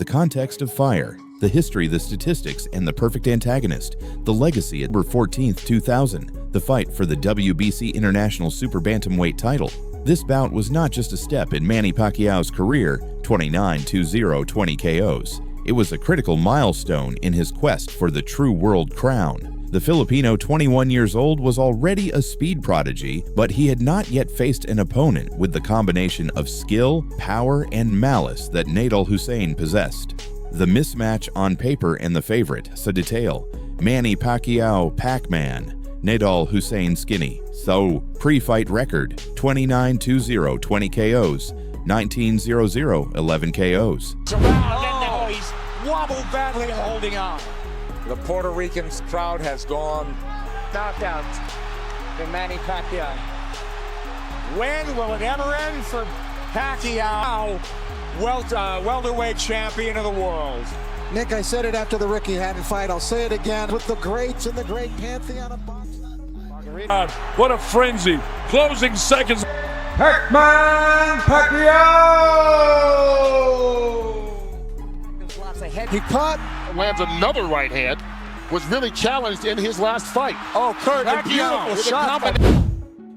The context of fire, the history, the statistics, and the perfect antagonist, the legacy at November 14th, 2000, the fight for the WBC International Super Bantamweight title. This bout was not just a step in Manny Pacquiao's career, 29-20, 20 KOs. It was a critical milestone in his quest for the true world crown. The Filipino, 21 years old, was already a speed prodigy, but he had not yet faced an opponent with the combination of skill, power, and malice that Nédal Hussein possessed. The mismatch on paper and the favorite, so detail: Manny Pacquiao, Pac-Man, Nédal Hussein skinny. So, pre-fight record, 29-20, 20 KOs, 19-0, 11 KOs. Around and now he's wobbled badly holding on. The Puerto Rican crowd has gone Knockout to Manny Pacquiao. When will it ever end for Pacquiao, welterweight champion of the world? Nick, I said it after the Ricky Hatton fight. I'll say it again with the greats in the great pantheon of boxing. What a frenzy. Closing seconds. Pacquiao! He caught. Lands another right hand. Was really challenged in his last fight. Oh, Kurt, a beautiful shot.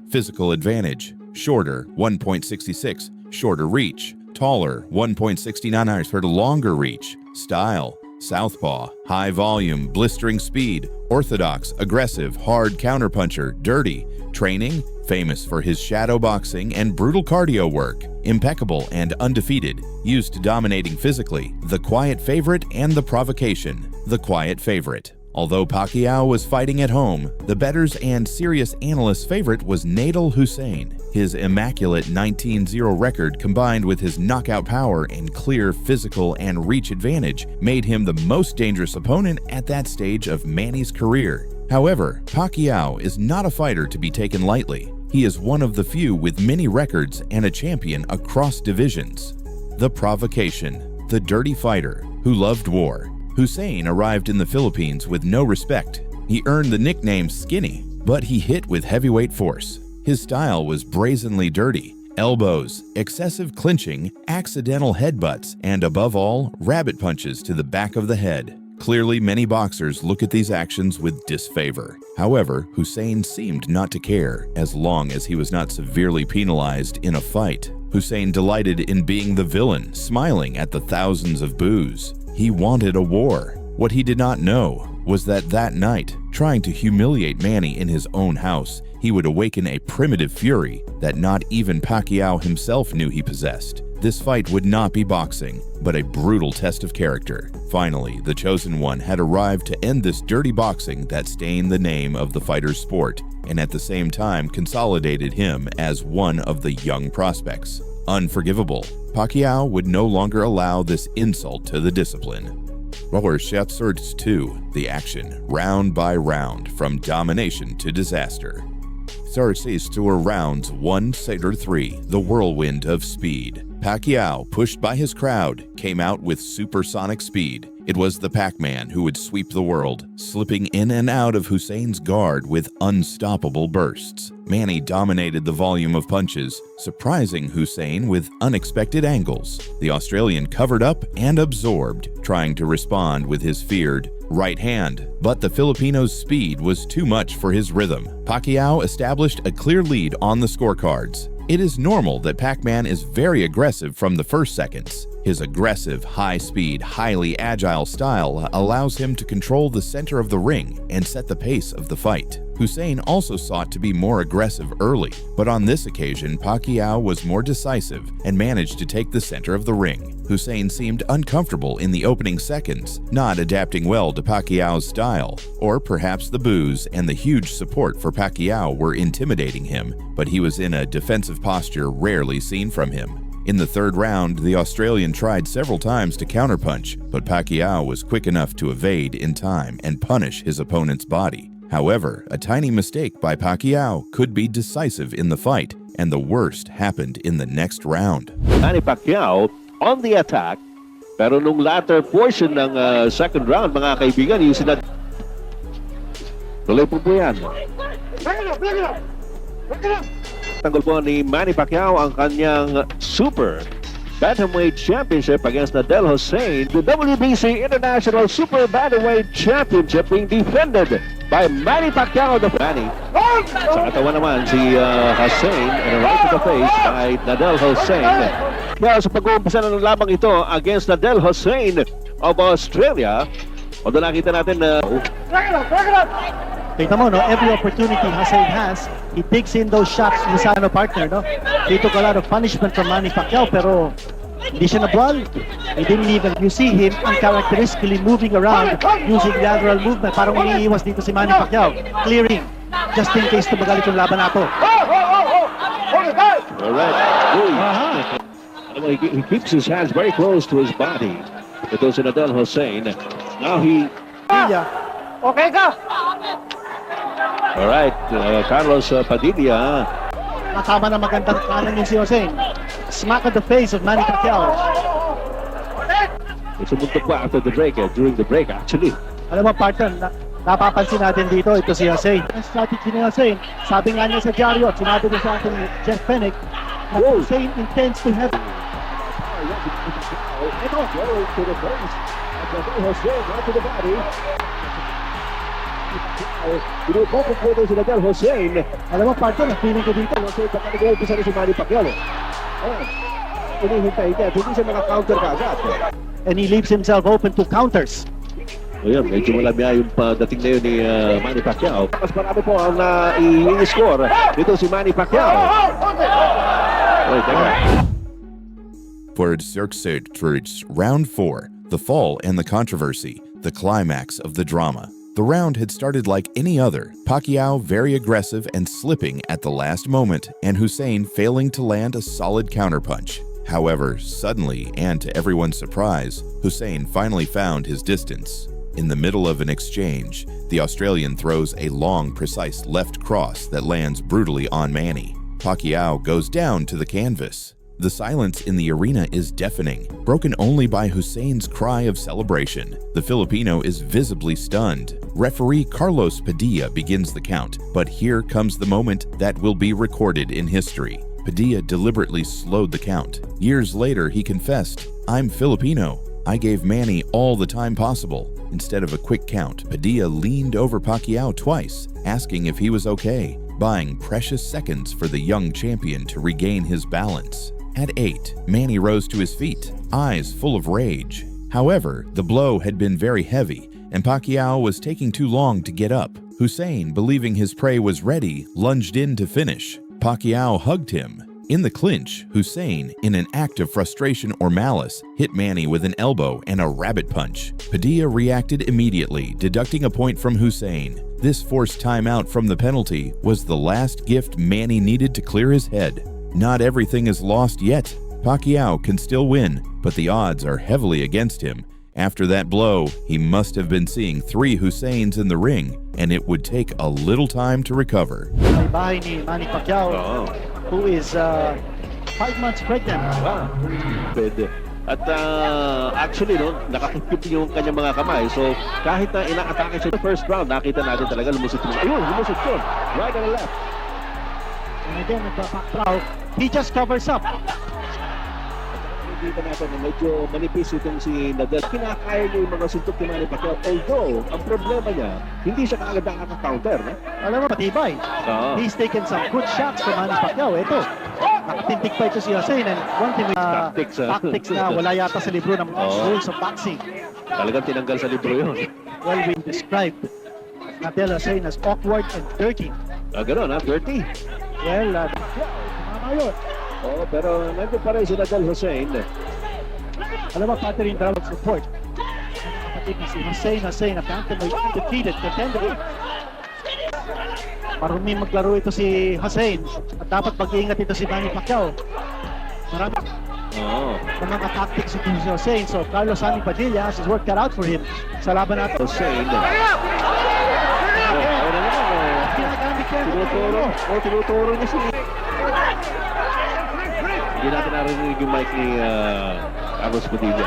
Physical advantage: shorter, 1.66, shorter reach; taller, 1.69 for longer reach. Style: southpaw, high volume, blistering speed, orthodox, aggressive, hard counterpuncher, dirty. Training: famous for his shadow boxing and brutal cardio work. Impeccable and undefeated, used to dominating physically. The quiet favorite and the provocation. The quiet favorite. Although Pacquiao was fighting at home, the bettors and serious analysts' favorite was Nédal Hussein. His immaculate 19-0 record combined with his knockout power and clear physical and reach advantage made him the most dangerous opponent at that stage of Manny's career. However, Pacquiao is not a fighter to be taken lightly. He is one of the few with many records and a champion across divisions. The Provocation, the dirty fighter who loved war. Hussein arrived in the Philippines with no respect. He earned the nickname Skinny, but he hit with heavyweight force. His style was brazenly dirty: elbows, excessive clinching, accidental headbutts, and above all, rabbit punches to the back of the head. Clearly, many boxers look at these actions with disfavor. However, Hussein seemed not to care, as long as he was not severely penalized in a fight. Hussein delighted in being the villain, smiling at the thousands of boos. He wanted a war. What he did not know was that night, trying to humiliate Manny in his own house, he would awaken a primitive fury that not even Pacquiao himself knew he possessed. This fight would not be boxing, but a brutal test of character. Finally, the chosen one had arrived to end this dirty boxing that stained the name of the fighter's sport, and at the same time consolidated him as one of the young prospects. Unforgivable. Pacquiao would no longer allow this insult to the discipline. Provocation 2, the action, round by round, from domination to disaster. Sarces to rounds 1-3, the whirlwind of speed. Pacquiao, pushed by his crowd, came out with supersonic speed. It was the Pac-Man who would sweep the world, slipping in and out of Hussein's guard with unstoppable bursts. Manny dominated the volume of punches, surprising Hussein with unexpected angles. The Australian covered up and absorbed, trying to respond with his feared right hand, but the Filipino's speed was too much for his rhythm. Pacquiao established a clear lead on the scorecards. It is normal that Pac-Man is very aggressive from the first seconds. His aggressive, high-speed, highly agile style allows him to control the center of the ring and set the pace of the fight. Hussein also sought to be more aggressive early, but on this occasion, Pacquiao was more decisive and managed to take the center of the ring. Hussein seemed uncomfortable in the opening seconds, not adapting well to Pacquiao's style, or perhaps the boos and the huge support for Pacquiao were intimidating him, but he was in a defensive posture rarely seen from him. In the third round, the Australian tried several times to counterpunch, but Pacquiao was quick enough to evade in time and punish his opponent's body. However, a tiny mistake by Pacquiao could be decisive in the fight, and the worst happened in the next round. Manny Pacquiao on the attack, pero nung latter portion ng second round, mga kaibigan, yung sila tuloy po yan. Tanggol po ni Manny Pacquiao ang kanyang super Bantamweight Championship against Nédal Hussein. The WBC International Super Bantamweight Championship being defended by Manny Pacquiao. Manny. Sa katawan naman si Hussein, and a right to the face by Nédal Hussein. Kaya sa pag-uumpisa ng lamang ito against Nédal Hussein of Australia, although nakita natin na kita mo, no? Every opportunity Hussein has, he digs in those shots ni sa partner, no? He took a lot of punishment from Manny Pacquiao, pero hindi siya na-brawl. He didn't even, you see him uncharacteristically moving around using lateral movement. Parang iniiwas dito si Manny Pacquiao. Clearing, just in case tumagalit yung laban nato. alright. He keeps his hands very close to his body. Ito si Nédal Hussein. Now he... Okay ka! Alright, Carlos Padilla. Matama na magandang kanan yung si Hussein. Smack at the face of Manny Pacquiao. Sumuntok pa after the break, during the break actually. Alam mo, partner, napapansin natin dito, ito si Hussein. Ang strategy ni Hussein, sabi nga niya sa dyaryo, sinabi niya sa ating Jeff Fennick, na Hussein intends to have... Ito, to the face. Hussein, right to the body. Pinupokok po ito si Nédal Hussein. Alam mo, partner, ang feeling ko dito, Hussein, baka nag-uupisa rin si Manny Pacquiao. Hinihintay niya, hindi siya maka-counter kaagad. and he leaves himself open to counters. Ayan, medyo malamya yung dating na yun ni Manny Pacquiao. Mas marami po ang i-score dito si Manny Pacquiao. For Xerxes, round 4, the fall and the controversy, the climax of the drama. The round had started like any other, Pacquiao very aggressive and slipping at the last moment, and Hussein failing to land a solid counterpunch. However, suddenly, and to everyone's surprise, Hussein finally found his distance. In the middle of an exchange, the Australian throws a long, precise left cross that lands brutally on Manny. Pacquiao goes down to the canvas. The silence in the arena is deafening, broken only by Hussein's cry of celebration. The Filipino is visibly stunned. Referee Carlos Padilla begins the count, but here comes the moment that will be recorded in history. Padilla deliberately slowed the count. Years later, he confessed, "I'm Filipino. I gave Manny all the time possible." Instead of a quick count, Padilla leaned over Pacquiao twice, asking if he was okay, buying precious seconds for the young champion to regain his balance. At 8, Manny rose to his feet, eyes full of rage. However, the blow had been very heavy, and Pacquiao was taking too long to get up. Hussein, believing his prey was ready, lunged in to finish. Pacquiao hugged him. In the clinch, Hussein, in an act of frustration or malice, hit Manny with an elbow and a rabbit punch. Padilla reacted immediately, deducting a point from Hussein. This forced timeout from the penalty was the last gift Manny needed to clear his head. Not everything is lost yet. Pacquiao can still win, but the odds are heavily against him. After that blow, he must have been seeing 3 Husseins in the ring, and it would take a little time to recover. May bahay ni Manny Pacquiao, who is 5 months pregnant. Pwede. At actually, no, nakakipit yung kanyang mga kamay. So, kahit na ina-atake siya sa first round, nakita natin talaga lumusot yun. Ayun, lumusot yun. Right and left. And again, nagpa-Pacquiao, he just covers up. Nakikita natin na medyo manipis itong si Nédal. Kinakaya niya yung mga suntok ni Manny Pacquiao. Although, ang problema niya, hindi siya kaagad nakaka-counter. No? Alam mo, patibay. He's taken some good shots from Manny Pacquiao. Ito, nakatintik pa ito si Hussein. And one thing with tactics na wala yata sa libro ng rules of boxing. Talagang tinanggal sa libro yun. Well, we described Nédal Hussein as awkward and dirty. Gano'n ha, dirty. Well, tama yun. Pero nandun pa rin si Nédal Hussein. Alam mo, Pater, in Dragon's report, kapatid na si Hussein, apparently undefeated contender. Marumi maglaro ito si Hussein at dapat mag-iingat ito si Manny Pacquiao. Marami ng mga tactics ito si Hussein. So, Carlos Padilla has his work cut out for him sa laban natin. Hussein. Tinuturo niya siya. Hindi natin narinig yung mic ni Carlos Padilla.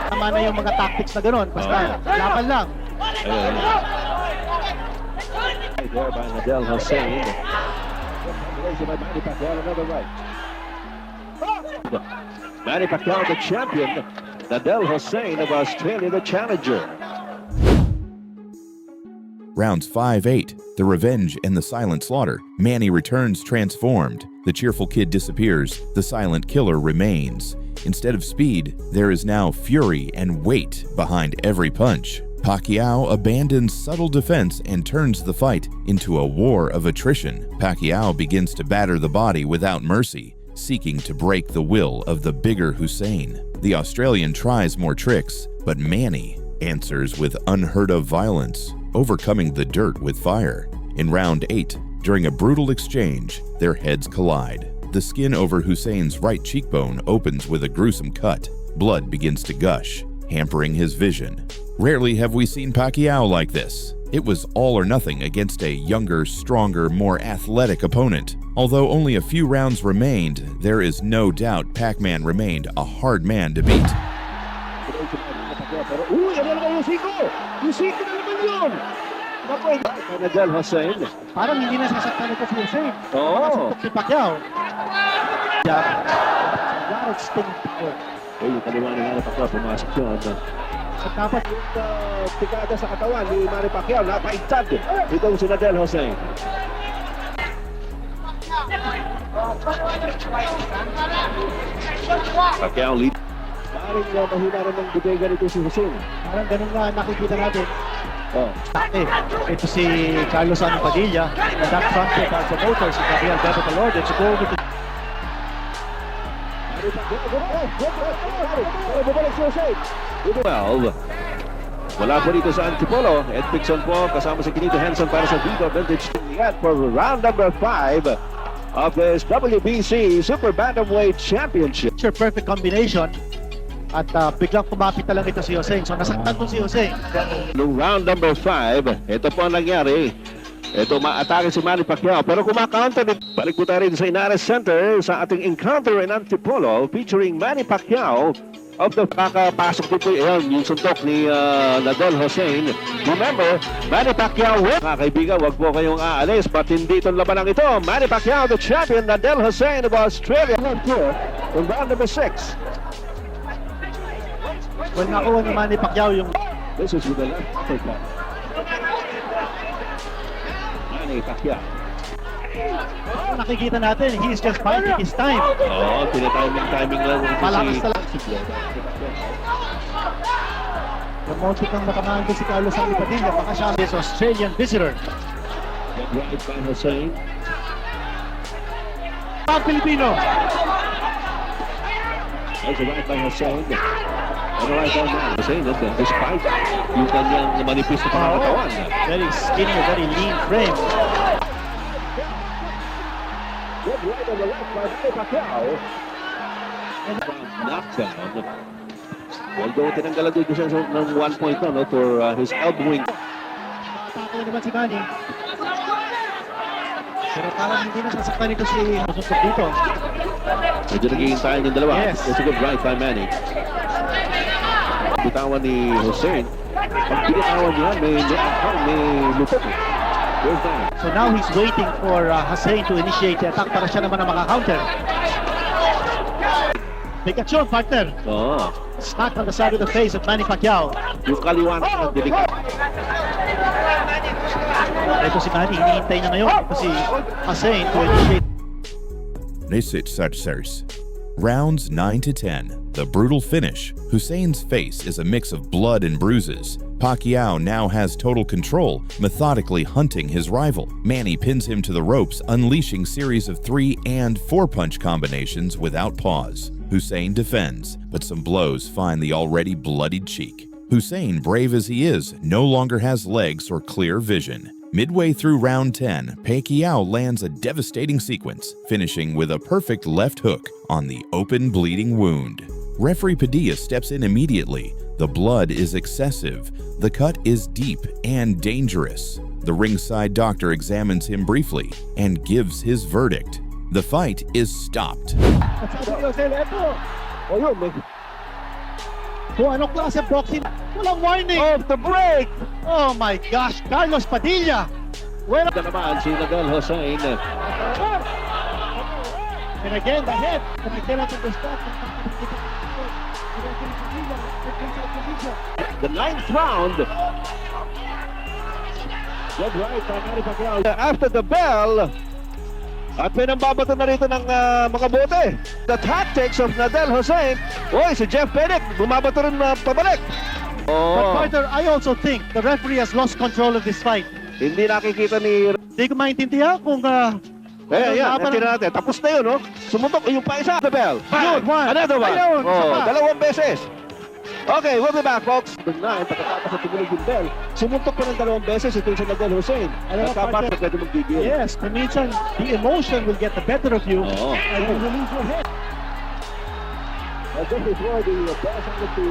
Tama na yung mga tactics na gano'n. Basta, laban lang. Ayun. There by Nédal Hussein. Another right. Manny Pacquiao, the champion. Nédal Hussein of Australia, the challenger. Rounds 5-8, the revenge and the silent slaughter. Manny returns transformed. The cheerful kid disappears. The silent killer remains. Instead of speed, there is now fury and weight behind every punch. Pacquiao abandons subtle defense and turns the fight into a war of attrition. Pacquiao begins to batter the body without mercy, seeking to break the will of the bigger Hussein. The Australian tries more tricks, but Manny answers with unheard-of violence, overcoming the dirt with fire. In round 8, during a brutal exchange, their heads collide. The skin over Hussein's right cheekbone opens with a gruesome cut. Blood begins to gush, hampering his vision. Rarely have we seen Pacquiao like this. It was all or nothing against a younger, stronger, more athletic opponent. Although only a few rounds remained, there is no doubt Pac-Man remained a hard man to beat. Nédal Hussein. Parang hindi na sasaktan ito si Hussein. Oo. Si Pacquiao. Lot of sting power. Yung kaliwa ni Manny Pacquiao, pumasok yun. At dapat Yung pigada sa katawan ni Manny Pacquiao, napaintad. Itong si Nédal Hussein. Pacquiao lead. Maring mahina rin ng bigay ganito si Hussein. parang ganun nga nakikita natin. Oh. Ito si Carlos Padilla. And that front foot as a motor, si Gabriel Bebetalord. It's a goal with the... Wala po dito sa Antipolo. Ed Pixon po kasama si Kinito Henson para sa Vigo Vintage Yan for round number 5 of this WBC Super Bantamweight Championship. Sure, perfect combination. At biglang kumapit na lang ito si Hussein. So nasaktan ko si Hussein. Nung round number 5, ito po ang nangyari. Ito maatake si Manny Pacquiao. Pero kumakaunter din. Balik po tayo rin sa Inares Center sa ating encounter in Antipolo featuring Manny Pacquiao of the kakapasok po yan, yung suntok ni Nédal Hussein. Remember, Manny Pacquiao win. Mga kaibigan, wag po kayong aalis. But hindi itong labanang ito. Manny Pacquiao, the champion, Nédal Hussein of Australia. From round number 6. Well, nakuha ni Manny Pacquiao yung... This is with the left uppercut. Manny Pacquiao. Nakikita natin, he is just biding his time. Oo, tinatiming lang. Malakas talaga. Promoted ng matamaan din si Carlos Padilla. Baka siya is Australian visitor. Right by Hussein. Pilipino. That's a right by Hussein. Ano right by Hussein, despite yung kanyang manipis na pangatawan. Very skinny, very lean frame. Good right on the left by Manny Pacquiao. And knockdown. Although tinanggalan dito siya ng 1 point no, for his elbowing. Atake naman si Manny. Pero parang hindi na sasaktan ito si Hussein dito. Medyo naghihintayan yung dalawa. Yes. It's a good right by Manny. Bitawan ni Hussein. Pag binitawan niya, may lupot. So now he's waiting for Hussein to initiate the attack para siya naman ang maka-counter. Pikachu, partner. Oo. Smack on the side of the face of Manny Pacquiao. Yung kaliwan na delikado. Ito si Manny, hinihintay niya ngayon. Ito si Hussein to initiate. Nisit Sartsers. Rounds 9 to 10. The brutal finish. Hussein's face is a mix of blood and bruises. Pacquiao now has total control, methodically hunting his rival. Manny pins him to the ropes, unleashing series of 3 and 4 punch combinations without pause. Hussein defends, but some blows find the already bloodied cheek. Hussein, brave as he is, no longer has legs or clear vision. Midway through round 10, Pacquiao lands a devastating sequence, finishing with a perfect left hook on the open bleeding wound. Referee Padilla steps in immediately. The blood is excessive. The cut is deep and dangerous. The ringside doctor examines him briefly and gives his verdict. The fight is stopped. So anong klase boxing? Walang warning! Off the break! Oh my gosh, Carlos Padilla! Well, Ito naman si Nédal Hussein. And again, the head. And I cannot understand. The 9th round. Good right by Manny Pacquiao. After the bell, at may nambabato na rito ng mga bote. The tactics of Nédal Hussein. Oy, si Jeff Penick, bumabato rin pabalik. But partner, I also think the referee has lost control of this fight. Hindi nakikita ni... Hindi ko maintindihan kung... yan, tira natin. Tapos na yun, no? Sumuntok yung pa isa. The bell. Yun, one. Another one. Ayun, isa pa. Dalawang beses. Okay, we'll be back, folks. Pagkatapos na tumulig yung bell, sumuntok pa ng dalawang beses ito si Nédal Hussein. Nagkapat na pwede magigil. Yes, minsan, the emotion will get the better of you and you will lose your head. This is where the bell is going to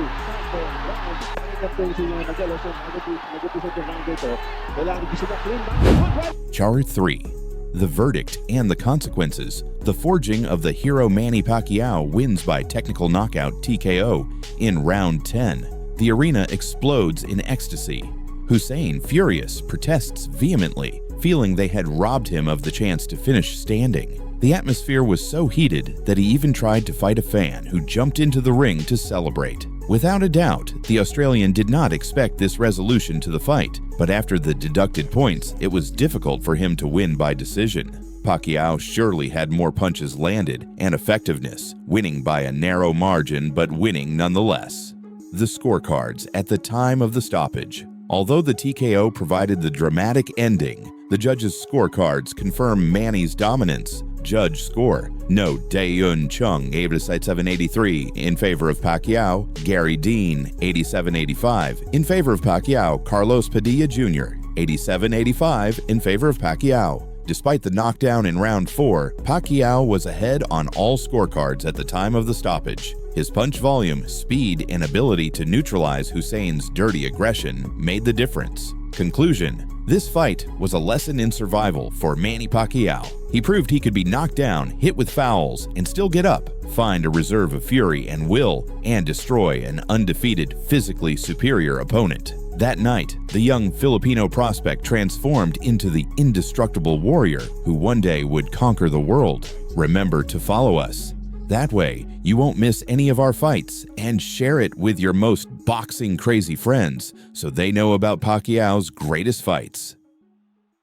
round. Captain si Nédal Hussein, nag-episode yung round dito. Kailangan gusto na clean. Chart 3. The verdict and the consequences. The forging of the hero Manny Pacquiao wins by technical knockout TKO in round 10. The arena explodes in ecstasy. Hussein, furious, protests vehemently, feeling they had robbed him of the chance to finish standing. The atmosphere was so heated that he even tried to fight a fan who jumped into the ring to celebrate. Without a doubt, the Australian did not expect this resolution to the fight, but after the deducted points, it was difficult for him to win by decision. Pacquiao surely had more punches landed and effectiveness, winning by a narrow margin but winning nonetheless. The scorecards at the time of the stoppage. Although the TKO provided the dramatic ending, the judges' scorecards confirm Manny's dominance. Judge score: No Dae-Eun Chung, 87-83 in favor of Pacquiao. Gary Dean, 87-85 in favor of Pacquiao. Carlos Padilla Jr., 87-85 in favor of Pacquiao. Despite the knockdown in round 4, Pacquiao was ahead on all scorecards at the time of the stoppage. His punch volume, speed, and ability to neutralize Hussein's dirty aggression made the difference. Conclusion: this fight was a lesson in survival for Manny Pacquiao. He proved he could be knocked down, hit with fouls, and still get up, find a reserve of fury and will, and destroy an undefeated, physically superior opponent. That night, the young Filipino prospect transformed into the indestructible warrior who one day would conquer the world. Remember to follow us. That way, you won't miss any of our fights, and share it with your most boxing crazy friends so they know about Pacquiao's greatest fights.